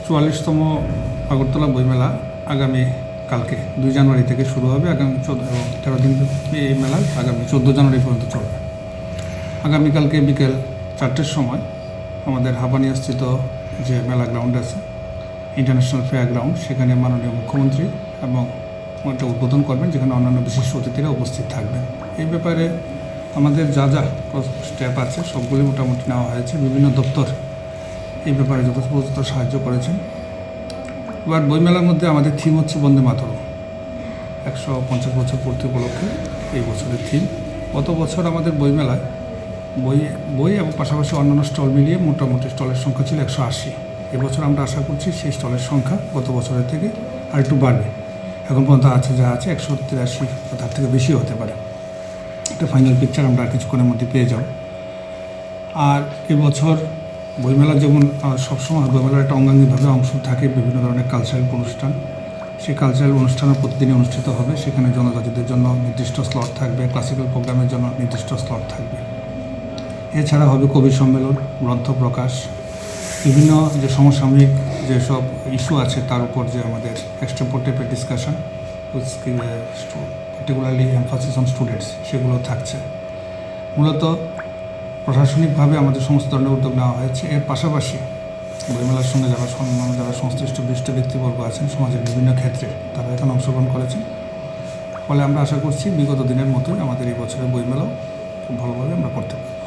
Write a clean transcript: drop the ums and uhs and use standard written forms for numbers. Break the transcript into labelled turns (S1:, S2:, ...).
S1: 44তম আগরতলা বইমেলা আগামী কালকে 2 জানুয়ারি থেকে শুরু হবে। আগামী 13 দিন এই মেলা আগামী 14 জানুয়ারি পর্যন্ত চলবে। আগামীকালকে বিকেল 4টের সময় আমাদের হাবানিয়াস্থিত যে মেলা গ্রাউন্ড আছে, ইন্টারন্যাশনাল ফেয়ার গ্রাউন্ড, সেখানে মাননীয় মুখ্যমন্ত্রী এবং ওটা উদ্বোধন করবেন, যেখানে অন্যান্য বিশিষ্ট অতিথিরা উপস্থিত থাকবেন। এই ব্যাপারে আমাদের যা যা স্টেপ আছে সবগুলি মোটামুটি নেওয়া হয়েছে। বিভিন্ন দপ্তর এই ব্যাপারে যথোপযুক্ত সাহায্য করেছেন। এবার বইমেলার মধ্যে আমাদের থিম হচ্ছে বন্দে মাতরম। 150 বছর পূর্তি উপলক্ষে এই বছরের থিম। গত বছর আমাদের বইমেলায় বই এবং পাশাপাশি অন্যান্য স্টল মিলিয়ে মোটামুটি স্টলের সংখ্যা ছিল 180। এবছর আমরা আশা করছি সেই স্টলের সংখ্যা গত বছরের থেকে আর একটু বাড়বে। এখন পর্যন্ত আছে যা আছে 183 বা তার থেকে বেশি হতে পারে। একটা ফাইনাল পিকচার আমরা কিছুক্ষণের মধ্যে পেয়ে যাব। আর এবছর বইমেলা যেমন সবসময় বইমেলার একটা অঙ্গাঙ্গিভাবে অংশ থাকে, বিভিন্ন ধরনের কালচারাল অনুষ্ঠান। সেই কালচারাল অনুষ্ঠানও প্রতিদিনই অনুষ্ঠিত হবে। সেখানে জনজাতিদের জন্য নির্দিষ্ট স্লট থাকবে, ক্লাসিক্যাল প্রোগ্রামের জন্য নির্দিষ্ট স্লট থাকবে। এছাড়া হবে কবি সম্মেলন, গ্রন্থ প্রকাশ, বিভিন্ন যে সমসাময়িক যেসব ইস্যু আছে তার উপর যে আমাদের এক্সট্রাপোর্টেটিভ discussion, particularly emphasis on students, সেগুলো থাকছে। মূলত প্রশাসনিকভাবে আমাদের সমস্ত ধরনের উদ্যোগ নেওয়া হয়েছে। এর পাশাপাশি বইমেলার সঙ্গে যারা সংশ্লিষ্ট বিশিষ্ট ব্যক্তিবর্গ আছেন সমাজের বিভিন্ন ক্ষেত্রে, তারা এখানে অংশগ্রহণ করেছেন। ফলে আমরা আশা করছি বিগত দিনের মতোই আমাদের এই বছরের বইমেলাও খুব ভালোভাবে আমরা করতে পারব।